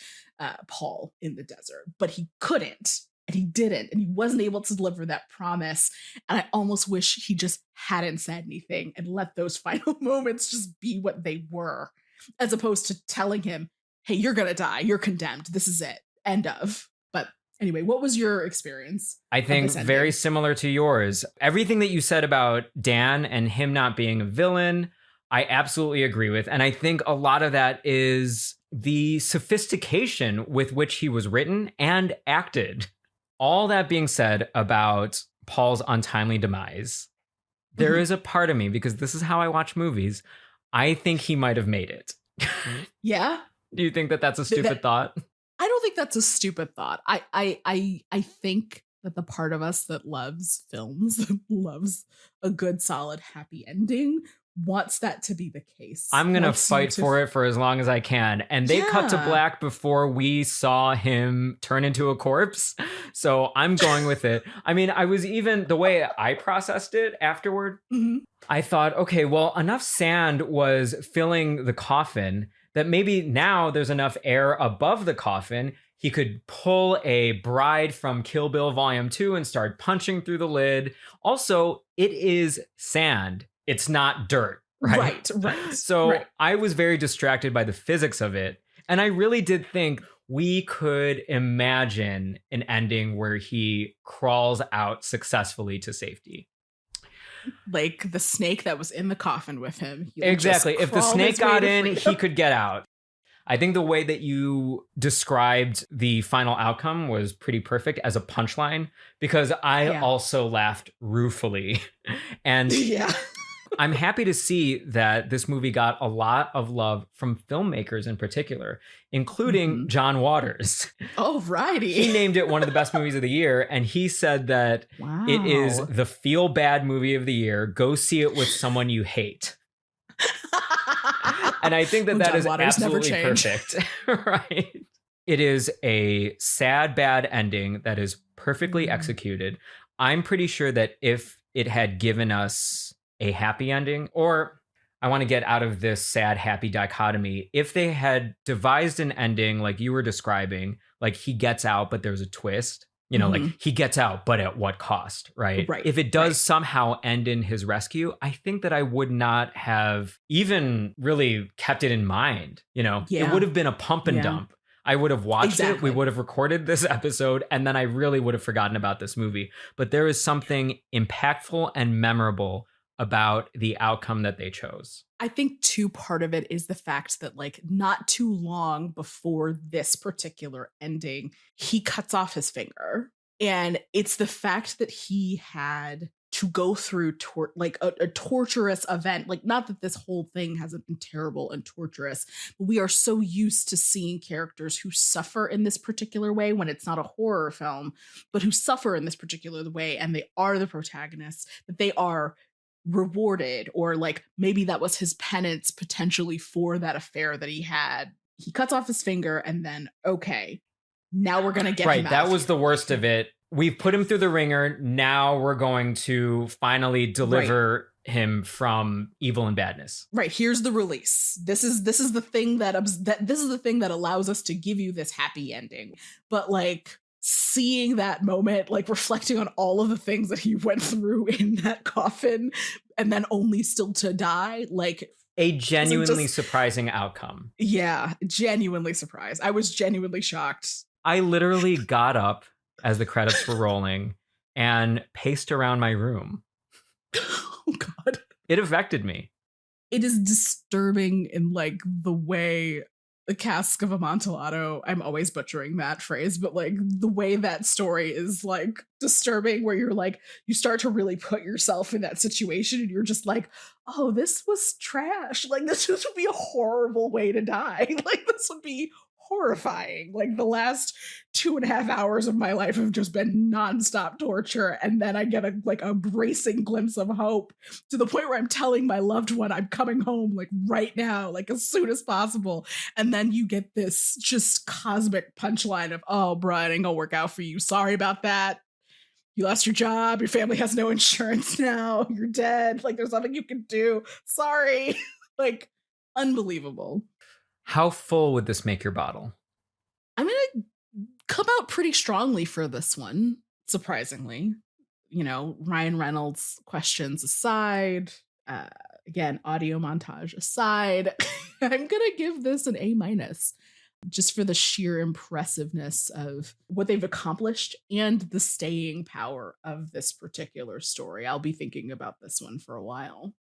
Paul in the desert, but he couldn't and he didn't, and he wasn't able to deliver that promise. And I almost wish he just hadn't said anything and let those final moments just be what they were, as opposed to telling him, hey, you're gonna die, you're condemned, this is it, end of. But anyway, what was your experience? I think very similar to yours. Everything that you said about Dan and him not being a villain, I absolutely agree with. And I think a lot of that is the sophistication with which he was written and acted. All that being said about Paul's untimely demise, there is a part of me, because this is how I watch movies, I think he might have made it. Yeah? Do you think that that's a stupid thought? I don't think that's a stupid thought. I think that the part of us that loves films, loves a good, solid, happy ending, wants that to be the case. I'm going to fight for it for as long as I can. And they cut to black before we saw him turn into a corpse. So I'm going with it. I mean, I was even, the way I processed it afterward, I thought, okay, well, enough sand was filling the coffin that maybe now there's enough air above the coffin. He could pull a bride from Kill Bill Volume 2 and start punching through the lid. Also, it is sand. It's not dirt, right? Right. So I was very distracted by the physics of it. And I really did think we could imagine an ending where he crawls out successfully to safety. Like the snake that was in the coffin with him. Exactly. If the snake got in, he could get out. I think the way that you described the final outcome was pretty perfect as a punchline, because I also laughed ruefully. And I'm happy to see that this movie got a lot of love from filmmakers in particular, including John Waters. Oh, righty. He named it one of the best movies of the year, and he said that it is the feel-bad movie of the year. Go see it with someone you hate. And I think that that is absolutely perfect. Right? It is a sad, bad ending that is perfectly executed. I'm pretty sure that if it had given us a happy ending, or I want to get out of this sad, happy dichotomy, if they had devised an ending like you were describing, like he gets out, but there's a twist, you know, like he gets out, but at what cost, right? If it does somehow end in his rescue, I think that I would not have even really kept it in mind. You know, it would have been a pump and dump. I would have watched it. We would have recorded this episode, and then I really would have forgotten about this movie. But there is something impactful and memorable about the outcome that they chose. I think too, part of it is the fact that like not too long before this particular ending, he cuts off his finger. And it's the fact that he had to go through a torturous event. Like, not that this whole thing hasn't been terrible and torturous, but we are so used to seeing characters who suffer in this particular way when it's not a horror film, but who suffer in this particular way, and they are the protagonists, that they are rewarded, or like maybe that was his penance potentially for that affair that he had. He cuts off his finger, and then okay, now we're gonna get him out. That was the worst of it. We've put him through the ringer. Now we're going to finally deliver him from evil and badness. Right. Here's the release. This is the thing that allows us to give you this happy ending. But like, seeing that moment, like reflecting on all of the things that he went through in that coffin, and then only still to die, like a genuinely surprising outcome. Yeah, genuinely surprised. I was genuinely shocked. I literally got up as the credits were rolling and paced around my room. Oh God. It affected me. It is disturbing in like the way the Cask of Amontillado, I'm always butchering that phrase, but like the way that story is like disturbing, where you're like, you start to really put yourself in that situation, and you're just like, oh, this was trash. Like this would be a horrible way to die. Like this would be horrifying. Like the last 2.5 hours of my life have just been nonstop torture, and then I get a bracing glimpse of hope, to the point where I'm telling my loved one I'm coming home like right now, like as soon as possible, and then you get this just cosmic punchline of, oh bruh, it ain't gonna work out for you, sorry about that, you lost your job, your family has no insurance now, you're dead, like there's nothing you can do, sorry. Like unbelievable. How full would this make your bottle? I'm gonna come out pretty strongly for this one, surprisingly. You know, Ryan Reynolds questions aside, again, audio montage aside, I'm gonna give this an A-, just for the sheer impressiveness of what they've accomplished and the staying power of this particular story. I'll be thinking about this one for a while.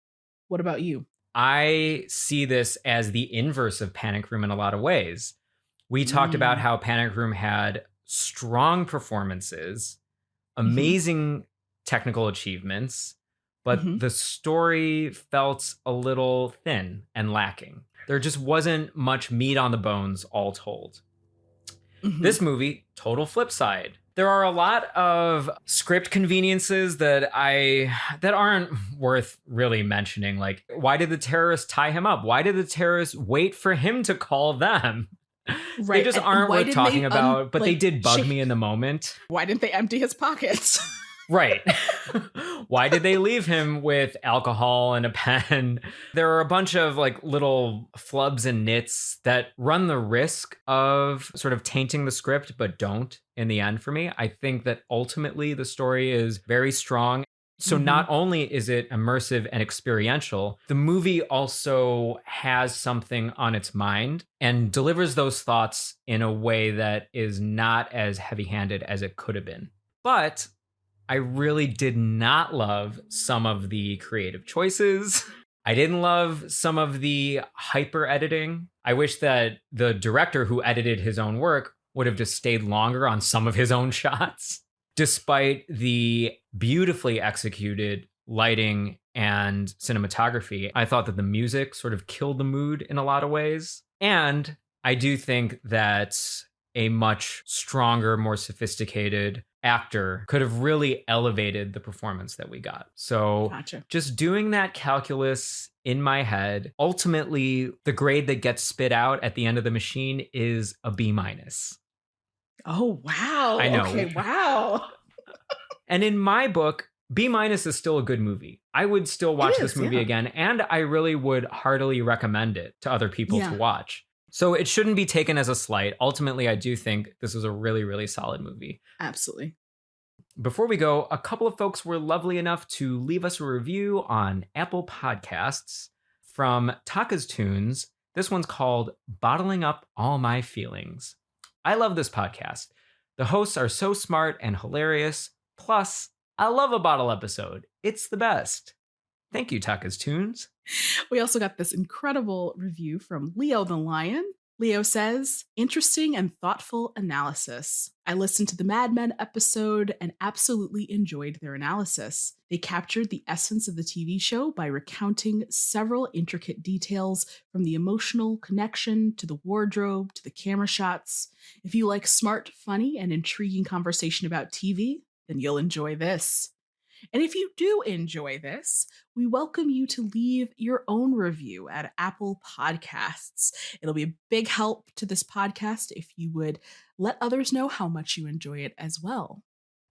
What about you? I see this as the inverse of Panic Room in a lot of ways. We talked about how Panic Room had strong performances, amazing technical achievements, but the story felt a little thin and lacking. There just wasn't much meat on the bones, all told. This movie, total flip side. There are a lot of script conveniences that aren't worth really mentioning. Like, why did the terrorists tie him up? Why did the terrorists wait for him to call them? Right. They just aren't worth talking about, but they did bug me in the moment. Why didn't they empty his pockets? Right. Why did they leave him with alcohol and a pen? There are a bunch of like little flubs and nits that run the risk of sort of tainting the script, but don't in the end for me. I think that ultimately the story is very strong. So not only is it immersive and experiential, the movie also has something on its mind and delivers those thoughts in a way that is not as heavy-handed as it could have been. But I really did not love some of the creative choices. I didn't love some of the hyper editing. I wish that the director who edited his own work would have just stayed longer on some of his own shots. Despite the beautifully executed lighting and cinematography, I thought that the music sort of killed the mood in a lot of ways. And I do think that a much stronger, more sophisticated actor could have really elevated the performance that we got. So just doing that calculus in my head, ultimately the grade that gets spit out at the end of the machine is a B-. Oh, wow. I know. Okay, wow. And in my book, B- is still a good movie. I would still watch this movie again, and I really would heartily recommend it to other people to watch. So it shouldn't be taken as a slight. Ultimately, I do think this was a really, really solid movie. Absolutely. Before we go, a couple of folks were lovely enough to leave us a review on Apple Podcasts from Taka's Tunes. This one's called Bottling Up All My Feelings. I love this podcast. The hosts are so smart and hilarious. Plus, I love a bottle episode. It's the best. Thank you, Taka's Tunes. We also got this incredible review from Leo the Lion. Leo says, interesting and thoughtful analysis. I listened to the Mad Men episode and absolutely enjoyed their analysis. They captured the essence of the TV show by recounting several intricate details, from the emotional connection to the wardrobe to the camera shots. If you like smart, funny, and intriguing conversation about TV, then you'll enjoy this. And if you do enjoy this, we welcome you to leave your own review at Apple Podcasts. It'll be a big help to this podcast if you would let others know how much you enjoy it as well.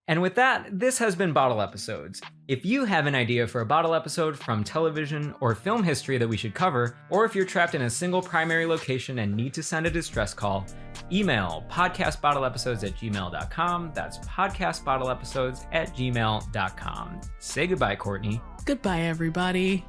And with that, this has been Bottle Episodes. If you have an idea for a bottle episode from television or film history that we should cover, or if you're trapped in a single primary location and need to send a distress call, email podcastbottleepisodes@gmail.com. That's podcastbottleepisodes@gmail.com. Say goodbye, Courtney. Goodbye, everybody.